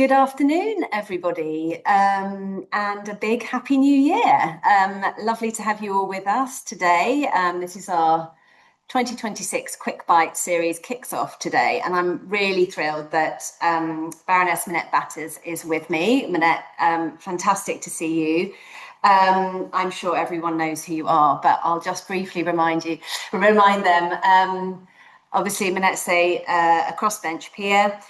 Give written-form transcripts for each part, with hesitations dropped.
Good afternoon, everybody, and a big happy new year. Lovely to have you all with us today. This is our 2026 Quick Bite series kicks off today, and I'm really thrilled that Baroness Minette Batters is with me. Minette, fantastic to see you. I'm sure everyone knows who you are, but I'll just briefly remind them. Obviously, Minette's a crossbench peer.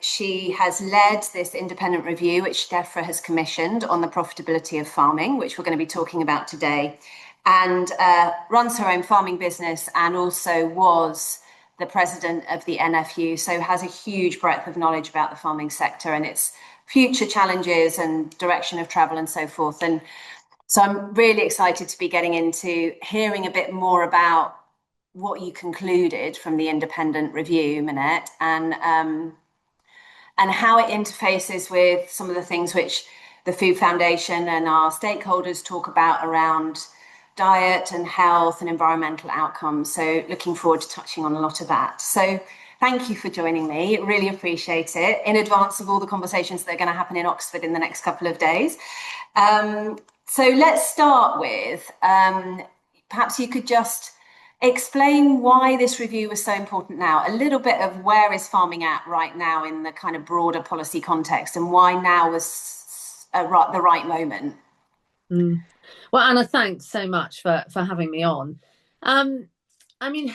She has led this independent review, which DEFRA has commissioned on the profitability of farming, which we're going to be talking about today, and runs her own farming business and also was the president of the NFU, so has a huge breadth of knowledge about the farming sector and its future challenges and direction of travel and so forth. And so I'm really excited to be getting into hearing a bit more about what you concluded from the independent review, Minette, and how it interfaces with some of the things which the Food Foundation and our stakeholders talk about around diet and health and environmental outcomes. So looking forward to touching on a lot of that. So thank you for joining me. Really appreciate it in advance of all the conversations that are going to happen in Oxford in the next couple of days. So let's start with, perhaps you could just explain why this review was so important now, a little bit of where is farming at right now in the kind of broader policy context and why now was the right moment. Well, Anna, thanks so much for having me on. I mean,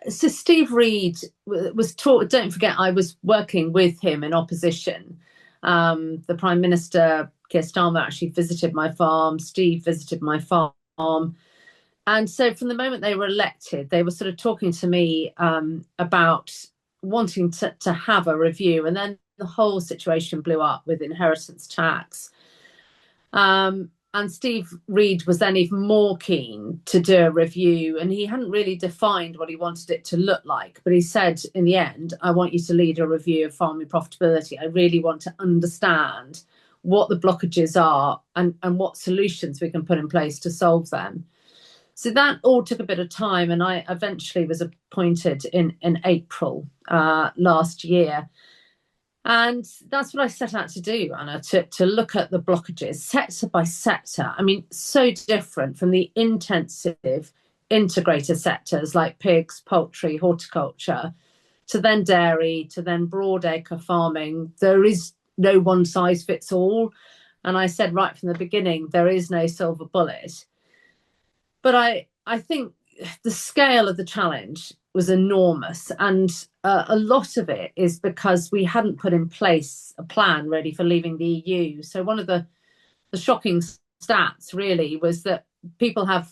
so Steve Reed was taught, don't forget, I was working with him in opposition. The Prime Minister, Keir Starmer, actually visited my farm. Steve visited my farm. And so from the moment they were elected, they were sort of talking to me about wanting to have a review. And then the whole situation blew up with inheritance tax. And Steve Reed was then even more keen to do a review. And he hadn't really defined what he wanted it to look like. But he said, in the end, I want you to lead a review of farming profitability. I really want to understand what the blockages are and what solutions we can put in place to solve them. So that all took a bit of time, and I eventually was appointed in April last year. And that's what I set out to do, Anna, to look at the blockages sector by sector. I mean, so different from the intensive integrated sectors like pigs, poultry, horticulture, to then dairy, to then broadacre farming. There is no one size fits all. And I said right from the beginning, there is no silver bullet. But I think the scale of the challenge was enormous. And a lot of it is because we hadn't put in place a plan ready for leaving the EU. So one of the shocking stats really was that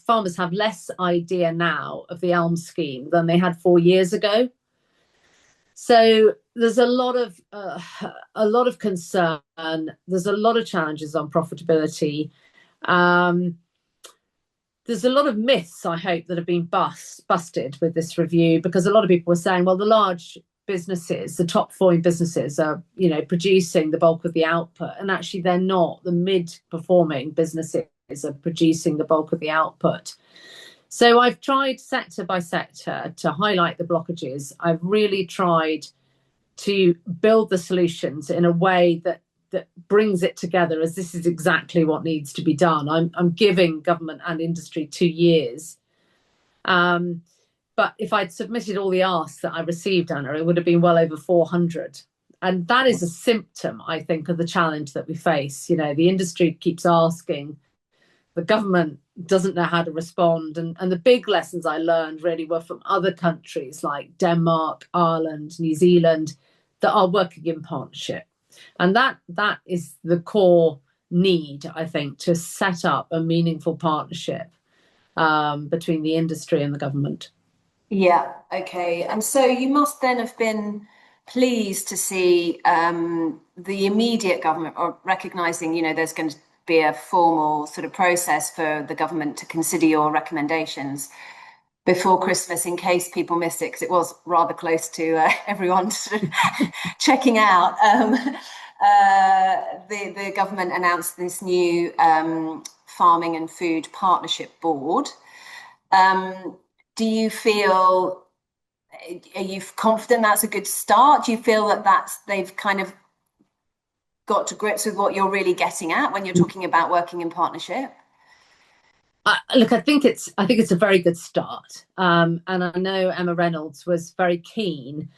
farmers have less idea now of the ELM scheme than they had 4 years ago. So there's a lot of concern. There's a lot of challenges on profitability. There's a lot of myths, I hope, that have been busted with this review, because a lot of people were saying, well, the large businesses, the top performing businesses are, producing the bulk of the output. And actually they're not. The mid-performing businesses are producing the bulk of the output. So I've tried sector by sector to highlight the blockages. I've really tried to build the solutions in a way that brings it together, as this is exactly what needs to be done. I'm giving government and industry 2 years. But if I'd submitted all the asks that I received, Anna, it would have been well over 400. And that is a symptom, I think, of the challenge that we face. The industry keeps asking, the government doesn't know how to respond. And the big lessons I learned really were from other countries like Denmark, Ireland, New Zealand, that are working in partnership. And that is the core need, I think, to set up a meaningful partnership between the industry and the government. Yeah, okay. And so you must then have been pleased to see the immediate government, or recognising, there's going to be a formal sort of process for the government to consider your recommendations before Christmas, in case people missed it, because it was rather close to everyone sort of checking out. The government announced this new Farming and Food Partnership Board. Do you feel, are you confident that's a good start? Do you feel that they've kind of got to grips with what you're really getting at when you're talking about working in partnership? Look, I think it's a very good start, and I know Emma Reynolds was very keen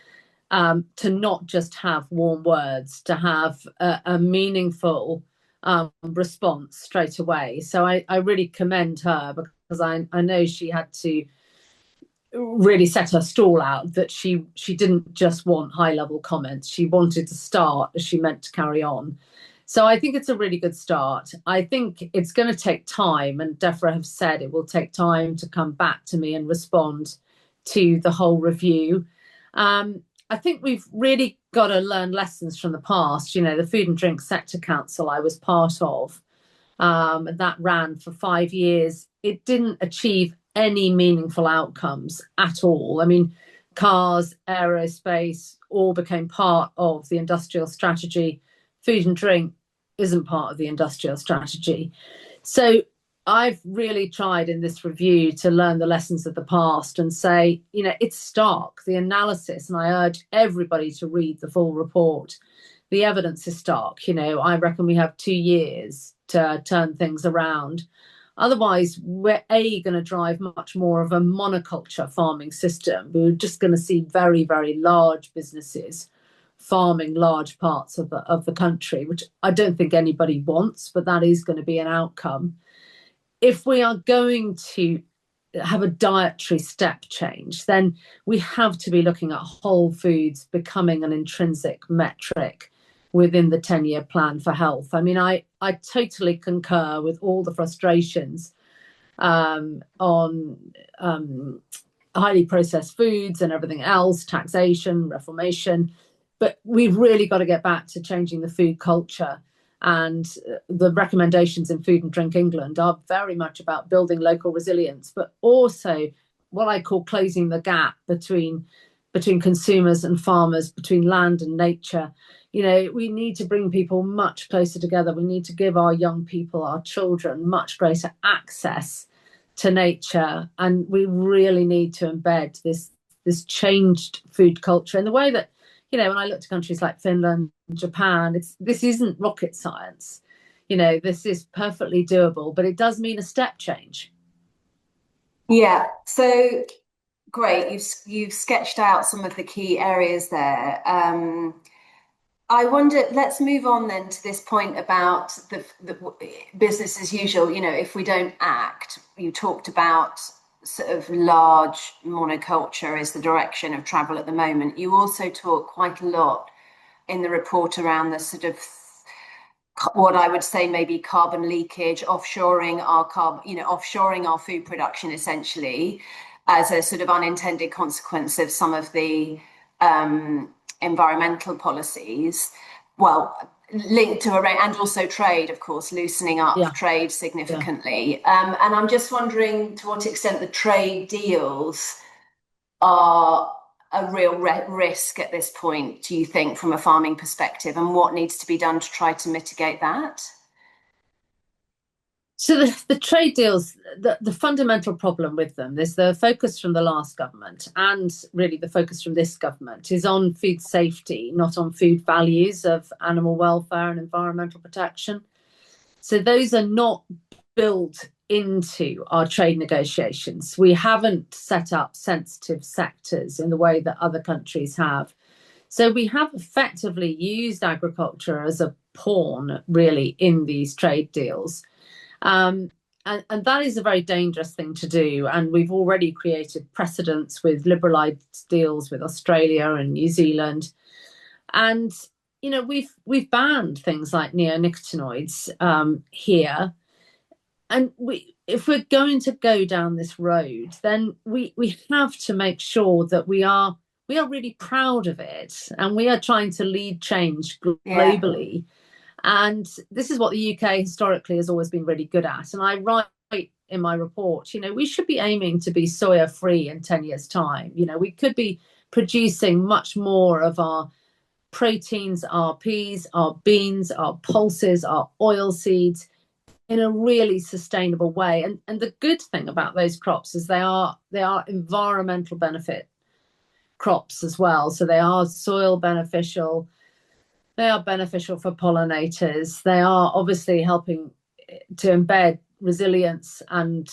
to not just have warm words, to have a meaningful response straight away. So I really commend her, because I know she had to really set her stall out, that she didn't just want high level comments. She wanted to start as she meant to carry on. So I think it's a really good start. I think it's going to take time, and DEFRA have said it will take time to come back to me and respond to the whole review. I think we've really got to learn lessons from the past. You know, the Food and Drink Sector Council I was part of, that ran for 5 years. It didn't achieve any meaningful outcomes at all. I mean, cars, aerospace, all became part of the industrial strategy. Food and drink isn't part of the industrial strategy. So I've really tried in this review to learn the lessons of the past and say, you know, it's stark, the analysis, and I urge everybody to read the full report. The evidence is stark. You know, I reckon we have 2 years to turn things around. Otherwise, we're going to drive much more of a monoculture farming system. We're just going to see very, very large businesses farming large parts of the country, which I don't think anybody wants, but that is going to be an outcome. If we are going to have a dietary step change, then we have to be looking at whole foods becoming an intrinsic metric within the 10-year plan for health. I mean, I totally concur with all the frustrations on highly processed foods and everything else, taxation, reformation. But we've really got to get back to changing the food culture. And the recommendations in Food and Drink England are very much about building local resilience, but also what I call closing the gap between consumers and farmers, between land and nature. You know, we need to bring people much closer together. We need to give our young people, our children, much greater access to nature. And we really need to embed this changed food culture in the way that, you know, when I look to countries like Finland, Japan, this isn't rocket science. You know, this is perfectly doable, but it does mean a step change. Yeah. So great. You've sketched out some of the key areas there. I wonder, let's move on then to this point about the business as usual. You know, if we don't act, you talked about sort of large monoculture is the direction of travel at the moment. You also talk quite a lot in the report around the sort of what I would say maybe carbon leakage, offshoring our food production essentially as a sort of unintended consequence of some of the environmental policies. Well, linked to and also trade, of course, loosening up trade significantly. And I'm just wondering to what extent the trade deals are a real risk at this point, do you think, from a farming perspective, and what needs to be done to try to mitigate that? So the trade deals, the fundamental problem with them is the focus from the last government, and really the focus from this government, is on food safety, not on food values of animal welfare and environmental protection. So those are not built into our trade negotiations. We haven't set up sensitive sectors in the way that other countries have. So we have effectively used agriculture as a pawn, really, in these trade deals. And that is a very dangerous thing to do. And we've already created precedents with liberalised deals with Australia and New Zealand. And, you know, we've banned things like neonicotinoids here. And if we're going to go down this road, then we have to make sure that we are really proud of it, and we are trying to lead change globally. Yeah. And this is what the UK historically has always been really good at. And I write in my report, you know, we should be aiming to be soya free in 10 years' time. You know, we could be producing much more of our proteins, our peas, our beans, our pulses, our oil seeds in a really sustainable way. And the good thing about those crops is they are environmental benefit crops as well. So they are soil beneficial. They are beneficial for pollinators. They are obviously helping to embed resilience and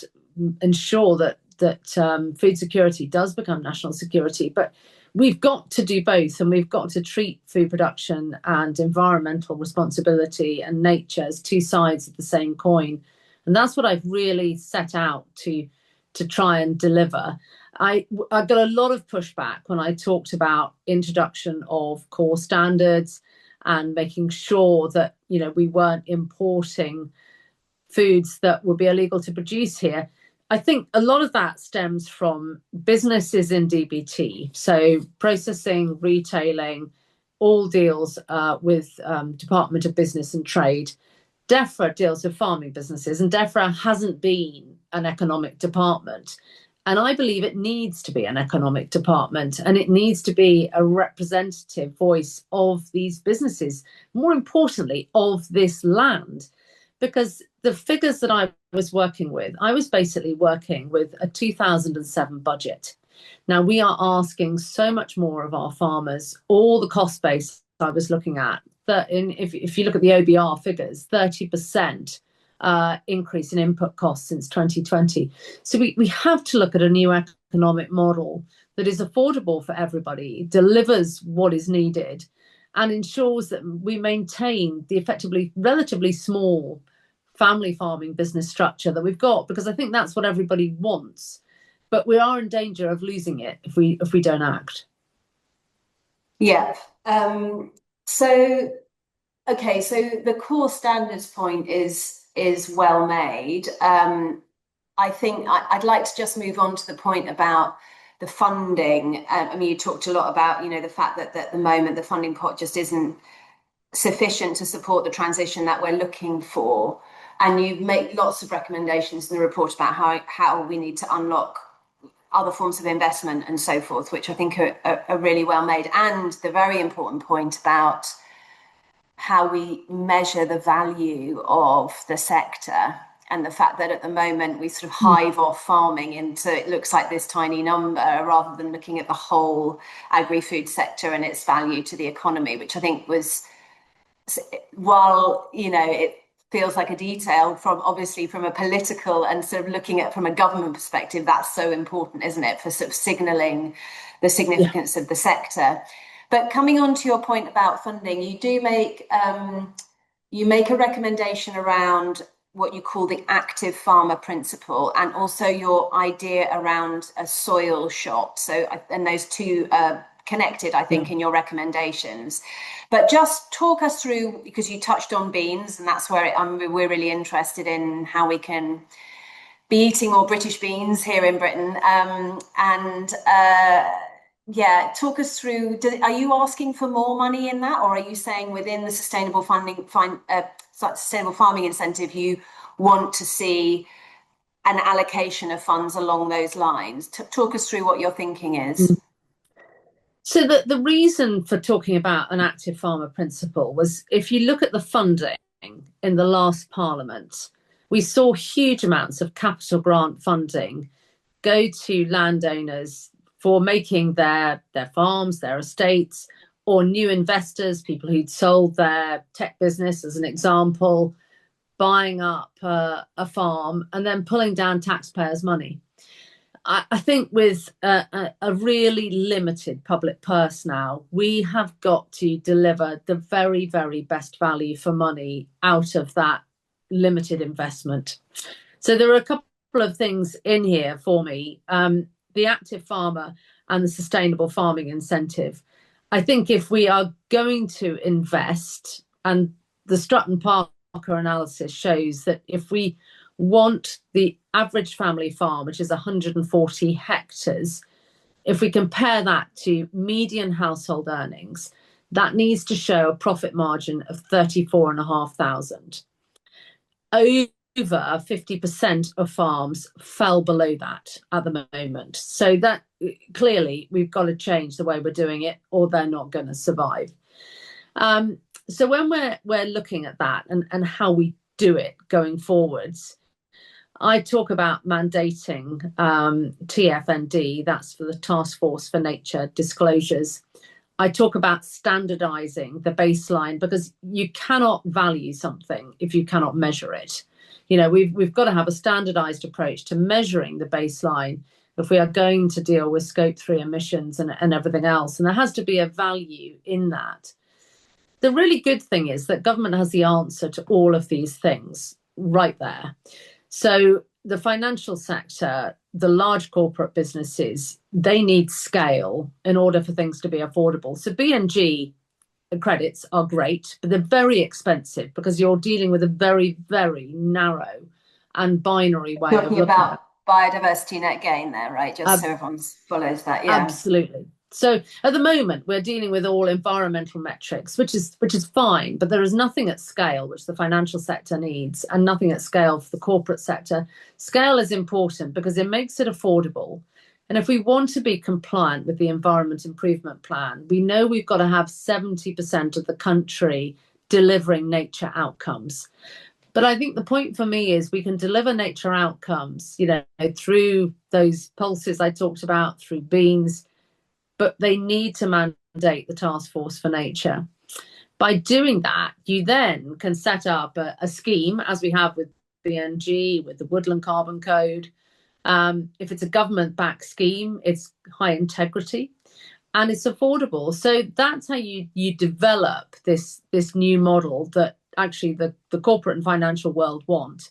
ensure that food security does become national security. But we've got to do both, and we've got to treat food production and environmental responsibility and nature as two sides of the same coin. And that's what I've really set out to try and deliver. I got a lot of pushback when I talked about introduction of core standards and making sure that, you know, we weren't importing foods that would be illegal to produce here. I think a lot of that stems from businesses in DBT, so processing, retailing, all deals with Department of Business and Trade. DEFRA deals with farming businesses, and DEFRA hasn't been an economic department. And I believe it needs to be an economic department, and it needs to be a representative voice of these businesses, more importantly, of this land. Because the figures that I was working with, I was basically working with a 2007 budget. Now, we are asking so much more of our farmers. All the cost base I was looking at, if you look at the OBR figures, 30% increase in input costs since 2020. So we have to look at a new economic model that is affordable for everybody, delivers what is needed, and ensures that we maintain the effectively relatively small family farming business structure that we've got, because I think that's what everybody wants. But we are in danger of losing it if we don't act. Yeah. So the core standards point is well made. I think I'd like to just move on to the point about the funding. I mean, you talked a lot about, you know, the fact that at the moment the funding pot just isn't sufficient to support the transition that we're looking for. And you make lots of recommendations in the report about how we need to unlock other forms of investment and so forth, which I think are really well made. And the very important point about how we measure the value of the sector, and the fact that at the moment we sort of hive off farming into, it looks like this tiny number, rather than looking at the whole agri-food sector and its value to the economy, which I think was, while, you know, it feels like a detail, from obviously from a political and sort of looking at from a government perspective, that's so important, isn't it, for sort of signalling the significance of the sector. But coming on to your point about funding, you do make a recommendation around what you call the active farmer principle, and also your idea around a soil shot. So, and those two are connected, I think, in your recommendations. But just talk us through, because you touched on beans, and that's where we're really interested in how we can be eating more British beans here in Britain. Yeah, talk us through, are you asking for more money in that, or are you saying within the sustainable farming incentive, you want to see an allocation of funds along those lines? Talk us through what your thinking is. So the reason for talking about an active farmer principle was, if you look at the funding in the last Parliament, we saw huge amounts of capital grant funding go to landowners for making their farms, their estates, or new investors, people who'd sold their tech business, as an example, buying up a farm and then pulling down taxpayers' money. I think with a really limited public purse now, we have got to deliver the very, very best value for money out of that limited investment. So there are a couple of things in here for me. The active farmer and the sustainable farming incentive. I think if we are going to invest, and the Stratton Parker analysis shows that if we want the average family farm, which is 140 hectares, if we compare that to median household earnings, that needs to show a profit margin of 34,500. Over 50% of farms fell below that at the moment. So that clearly we've got to change the way we're doing it, or they're not going to survive. So when we're looking at that and how we do it going forwards, I talk about mandating TFND, that's for the Task Force for Nature Disclosures. I talk about standardizing the baseline, because you cannot value something if you cannot measure it. You know, we've got to have a standardized approach to measuring the baseline if we are going to deal with scope 3 emissions and everything else. And there has to be a value in that. The really good thing is that government has the answer to all of these things right there. So the financial sector, the large corporate businesses, they need scale in order for things to be affordable. So BNG credits are great, but they're very expensive because you're dealing with a very, very narrow and binary way Talking of looking about at biodiversity net gain there, right? Just so everyone follows that. Yeah. Absolutely. So at the moment, we're dealing with all environmental metrics, which is fine, but there is nothing at scale which the financial sector needs, and nothing at scale for the corporate sector. Scale is important because it makes it affordable. And if we want to be compliant with the Environment Improvement Plan, we know we've got to have 70% of the country delivering nature outcomes. But I think the point for me is we can deliver nature outcomes, you know, through those pulses I talked about, through beans, but they need to mandate the Task Force for Nature. By doing that, you then can set up a scheme, as we have with BNG, with the Woodland Carbon Code. If it's a government-backed scheme, it's high integrity and it's affordable. So that's how you develop this new model that actually the corporate and financial world want.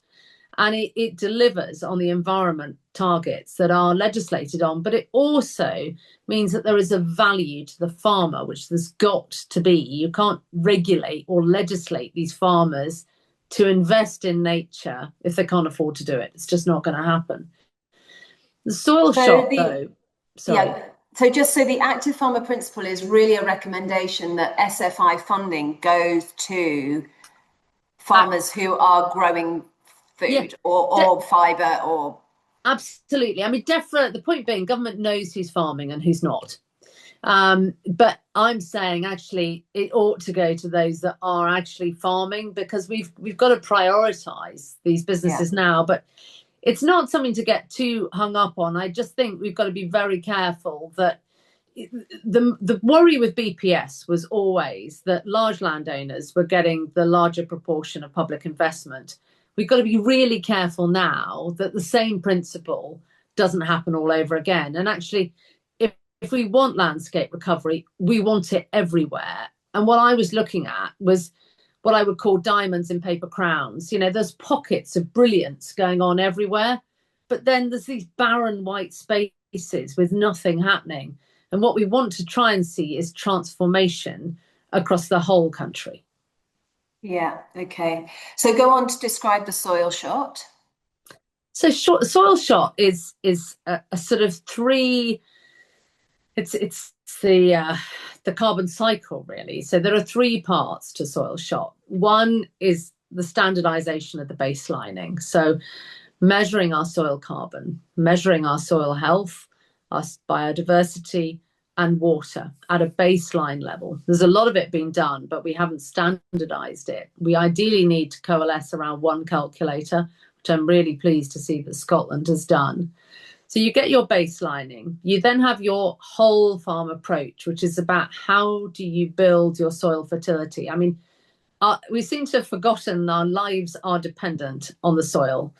And it delivers on the environment targets that are legislated on, but it also means that there is a value to the farmer, which there's got to be. You can't regulate or legislate these farmers to invest in nature if they can't afford to do it. It's just not going to happen. The soil shot, though. Sorry. Yeah. So just so the active farmer principle is really a recommendation that SFI funding goes to farmers who are growing food or fibre or... Absolutely. I mean, DEFRA, the point being, government knows who's farming and who's not. But I'm saying actually it ought to go to those that are actually farming, because we've got to prioritise these businesses now. But it's not something to get too hung up on. I just think we've got to be very careful that the worry with BPS was always that large landowners were getting the larger proportion of public investment. We've got to be really careful now that the same principle doesn't happen all over again. And actually, if we want landscape recovery, we want it everywhere. And what I was looking at was what I would call diamonds in paper crowns. You know, there's pockets of brilliance going on everywhere, but then there's these barren white spaces with nothing happening. And what we want to try and see is transformation across the whole country. Yeah, okay. So go on to describe the soil shot. So soil shot is a sort of three... It's the carbon cycle, really. So there are three parts to soil shot. One is the standardization of the baselining. So measuring our soil carbon, measuring our soil health, our biodiversity and water at a baseline level. There's a lot of it being done, but we haven't standardized it. We ideally need to coalesce around one calculator, which I'm really pleased to see that Scotland has done. So you get your baselining. You then have your whole farm approach, which is about how do you build your soil fertility. I mean, we seem to have forgotten our lives are dependent on the soil.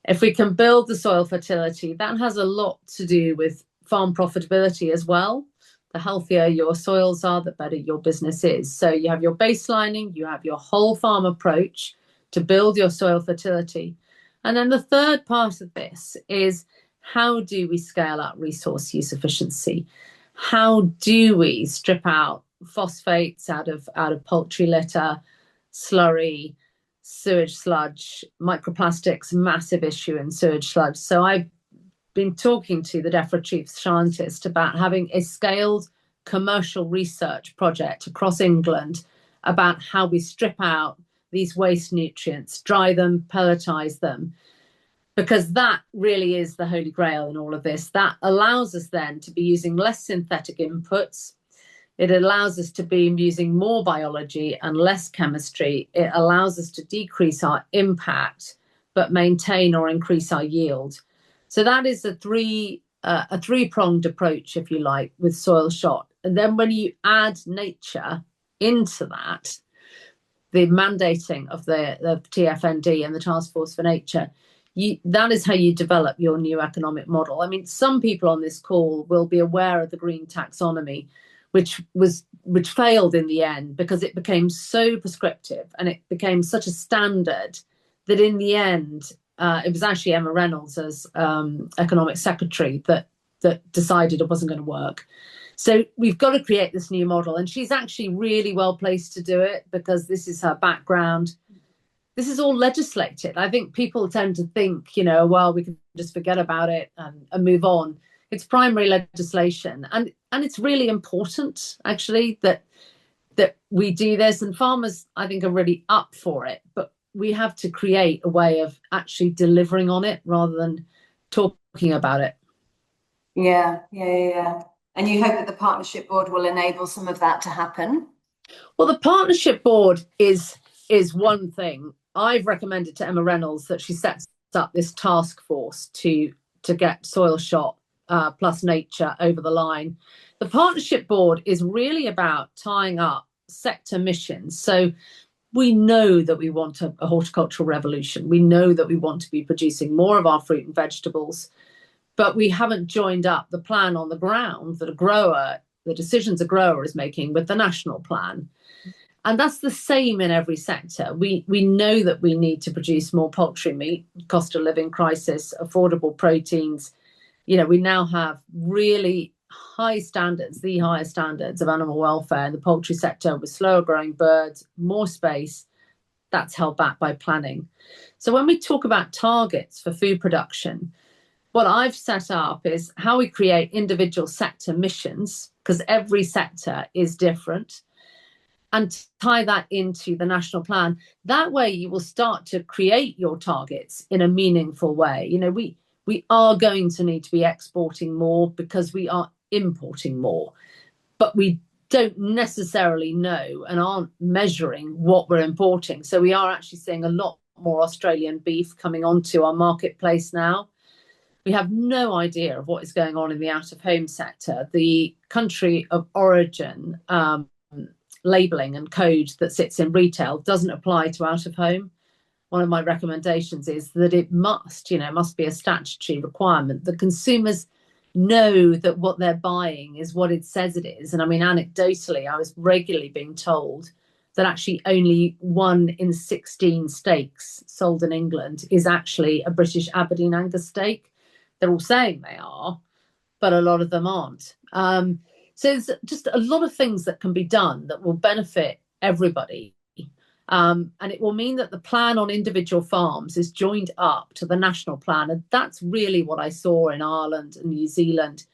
If we can build the soil fertility, that has a lot to do with farm profitability as well. The healthier your soils are, the better your business is. So you have your baselining, you have your whole farm approach to build your soil fertility. And then the third part of this is, how do we scale up resource use efficiency? How do we strip out phosphates out of poultry litter, slurry, sewage sludge, microplastics, massive issue in sewage sludge. So I've been talking to the DEFRA chief scientist about having a scaled commercial research project across England about how we strip out these waste nutrients, dry them, pelletize them, because that really is the holy grail in all of this. That allows us then to be using less synthetic inputs. It allows us to be using more biology and less chemistry. It allows us to decrease our impact, but maintain or increase our yield. So that is a three-pronged approach, if you like, with soil shot. And then when you add nature into that, the mandating of the TFND and the Task Force for Nature, that is how you develop your new economic model. I mean, some people on this call will be aware of the green taxonomy, which failed in the end because it became so prescriptive and it became such a standard that in the end, it was actually Emma Reynolds as economic secretary that decided it wasn't going to work. So we've got to create this new model, and she's actually really well placed to do it because this is her background. This is all legislated. I think people tend to think, well, we can just forget about it and move on. It's primary legislation, and it's really important actually that we do this. And farmers, I think, are really up for it, but we have to create a way of actually delivering on it rather than talking about it. Yeah. And you hope that the partnership board will enable some of that to happen? Well, the partnership board is one thing. I've recommended to Emma Reynolds that she sets up this task force to get soil shot plus nature over the line. The partnership board is really about tying up sector missions. So we know that we want a horticultural revolution. We know that we want to be producing more of our fruit and vegetables, but we haven't joined up the plan on the ground that the decisions a grower is making with the national plan. And that's the same in every sector. We know that we need to produce more poultry meat, cost of living crisis, affordable proteins. We now have really high standards, the highest standards of animal welfare in the poultry sector with slower growing birds, more space. That's held back by planning. So when we talk about targets for food production, what I've set up is how we create individual sector missions, because every sector is different, and tie that into the national plan. That way you will start to create your targets in a meaningful way. We are going to need to be exporting more because we are importing more, but we don't necessarily know and aren't measuring what we're importing. So we are actually seeing a lot more Australian beef coming onto our marketplace now. We have no idea of what is going on in the out-of-home sector. The country of origin labelling and code that sits in retail doesn't apply to out-of-home. One of my recommendations is that it must be a statutory requirement that consumers know that what they're buying is what it says it is. And I mean, anecdotally, I was regularly being told that actually only 1 in 16 steaks sold in England is actually a British Aberdeen Angus steak. They're all saying they are, but a lot of them aren't. So there's just a lot of things that can be done that will benefit everybody. And it will mean that the plan on individual farms is joined up to the national plan. And that's really what I saw in Ireland and New Zealand.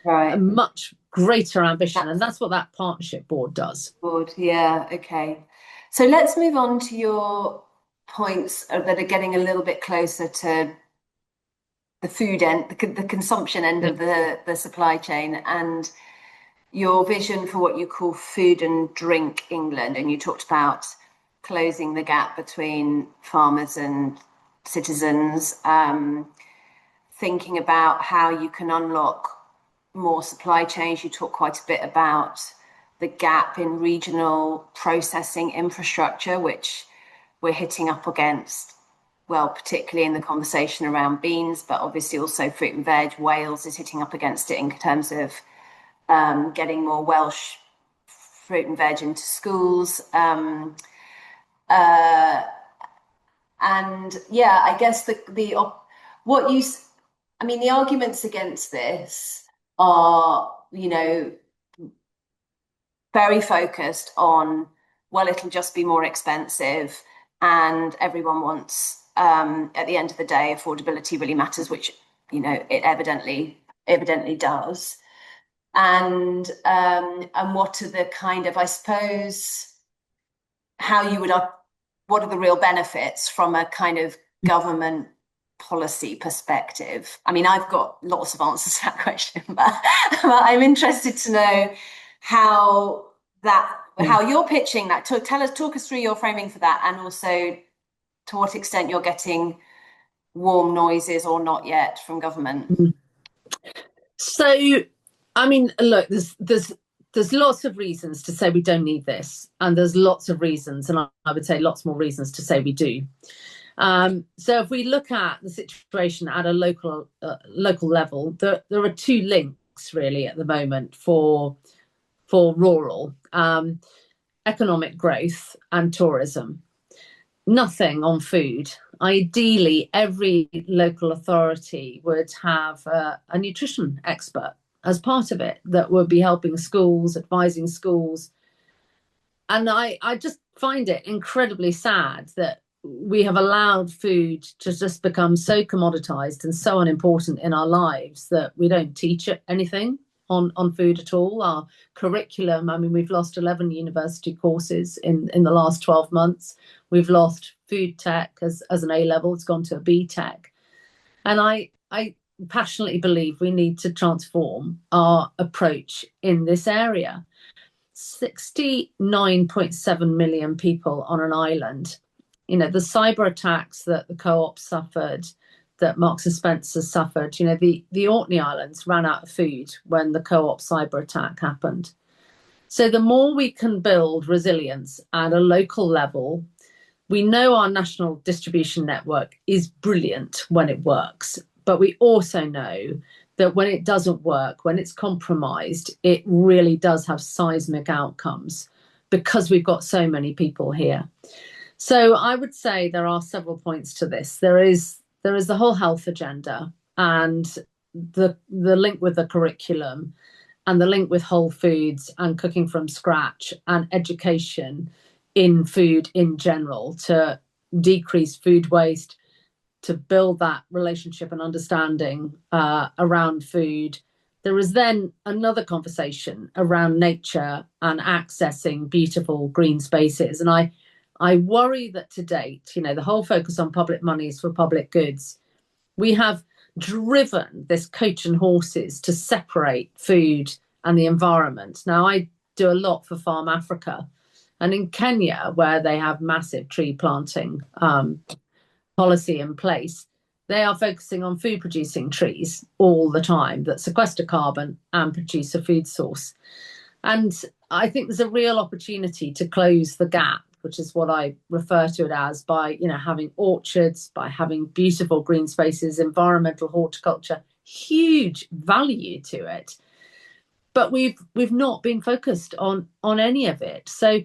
Right. A much greater ambition. And that's what that partnership board does. Yeah, okay. So let's move on to your points that are getting a little bit closer to the food end, the consumption end of the supply chain, and your vision for what you call food and drink England. And you talked about closing the gap between farmers and citizens, thinking about how you can unlock more supply chains. You talk quite a bit about the gap in regional processing infrastructure, which we're hitting up against, well, particularly in the conversation around beans, but obviously also fruit and veg. Wales is hitting up against it in terms of getting more Welsh fruit and veg into schools. And yeah, I guess the arguments against this are, very focused on, well, it'll just be more expensive, and everyone wants, at the end of the day, affordability really matters, which, it evidently does. And what are the kind of, I suppose, what are the real benefits from a kind of government policy perspective? I mean, I've got lots of answers to that question, but I'm interested to know how you're pitching that. Talk us through your framing for that, and also to what extent you're getting warm noises or not yet from government. So, I mean, look, there's there's lots of reasons to say we don't need this, and there's lots of reasons, and I would say lots more reasons to say we do. So if we look at the situation at a local level, there are two links really at the moment for rural, economic growth and tourism. Nothing on food. Ideally, every local authority would have a nutrition expert as part of it that would be helping schools, advising schools. And I just find it incredibly sad that we have allowed food to just become so commoditized and so unimportant in our lives that we don't teach anything on food at all. Our curriculum, I mean, we've lost 11 university courses in the last 12 months. We've lost food tech as an A level. It's gone to a B tech. And I passionately believe we need to transform our approach in this area. 69.7 million people on an island. You know, the cyber attacks that the co-op suffered, that Marks and Spencer suffered, you know, the Orkney Islands ran out of food when the co-op cyber attack happened. So the more we can build resilience at a local level, we know our national distribution network is brilliant when it works, but we also know that when it doesn't work, when it's compromised, it really does have seismic outcomes because we've got so many people here. So I would say there are several points to this. There is the whole health agenda and the link with the curriculum and the link with whole foods and cooking from scratch and education in food in general to decrease food waste, to build that relationship and understanding around food. There is then another conversation around nature and accessing beautiful green spaces. And I worry that to date, you know, the whole focus on public money is for public goods. We have driven this coach and horses to separate food and the environment. Now, I do a lot for Farm Africa. And in Kenya, where they have massive tree planting policy in place, they are focusing on food producing trees all the time that sequester carbon and produce a food source. And I think there's a real opportunity to close the gap, which is what I refer to it as, by, you know, having orchards, by having beautiful green spaces, environmental horticulture, huge value to it. But we've not been focused on any of it. So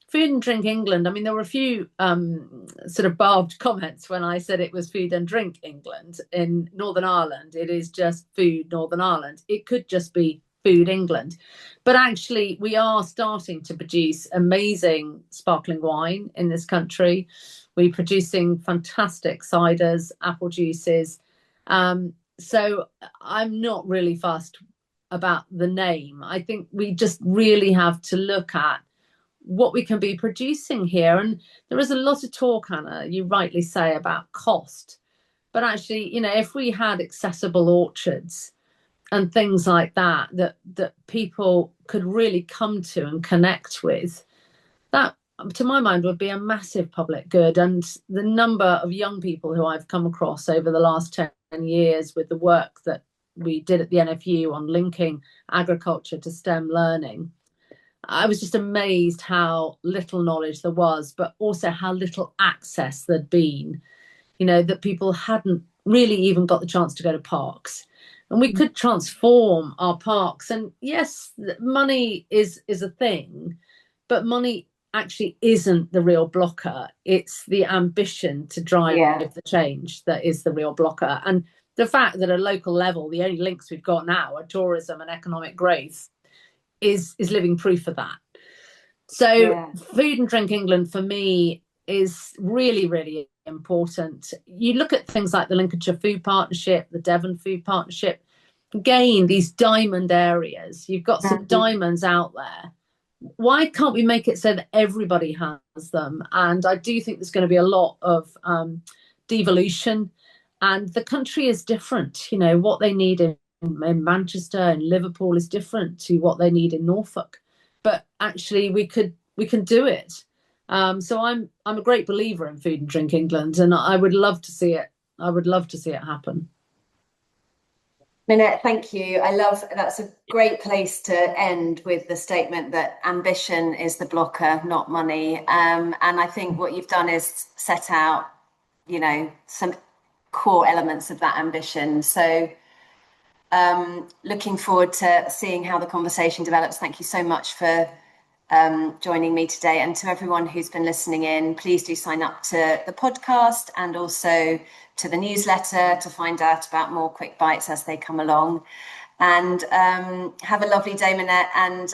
Food and Drink England, I mean, there were a few sort of barbed comments when I said it was Food and Drink England. In Northern Ireland, it is just Food Northern Ireland. It could just be Food England. But actually, we are starting to produce amazing sparkling wine in this country. We're producing fantastic ciders, apple juices. So I'm not really fussed about the name. I think we just really have to look at what we can be producing here. And there is a lot of talk, Hannah, you rightly say, about cost. But actually, you know, if we had accessible orchards and things like that people could really come to and connect with, that, to my mind, would be a massive public good. And the number of young people who I've come across over the last 10 years with the work that we did at the NFU on linking agriculture to STEM learning, I was just amazed how little knowledge there was, but also how little access there'd been, you know, that people hadn't really even got the chance to go to parks. And we could transform our parks. And yes, money is a thing, but money actually isn't the real blocker. It's the ambition to drive the change that is the real blocker. And the fact that at a local level, the only links we've got now are tourism and economic growth is living proof of that. So Food and Drink England, for me, is really, really important. You look at things like the Lincolnshire Food Partnership, the Devon Food Partnership, again, these diamond areas. You've got some diamonds out there. Why can't we make it so that everybody has them? And I do think there's going to be a lot of devolution. And the country is different. You know, what they need in Manchester and Liverpool is different to what they need in Norfolk. But actually, we can do it. So I'm a great believer in Food and Drink England, and I would love to see it. I would love to see it happen. Minette, thank you. That's a great place to end with the statement that ambition is the blocker, not money. And I think what you've done is set out, some core elements of that ambition. So looking forward to seeing how the conversation develops. Thank you so much for joining me today. And to everyone who's been listening in, please do sign up to the podcast and also to the newsletter to find out about more quick bites as they come along. And have a lovely day, Minette, and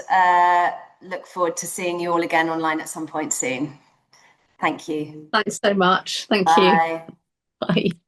look forward to seeing you all again online at some point soon. Thank you. Thanks so much. Thank you. Bye. Bye.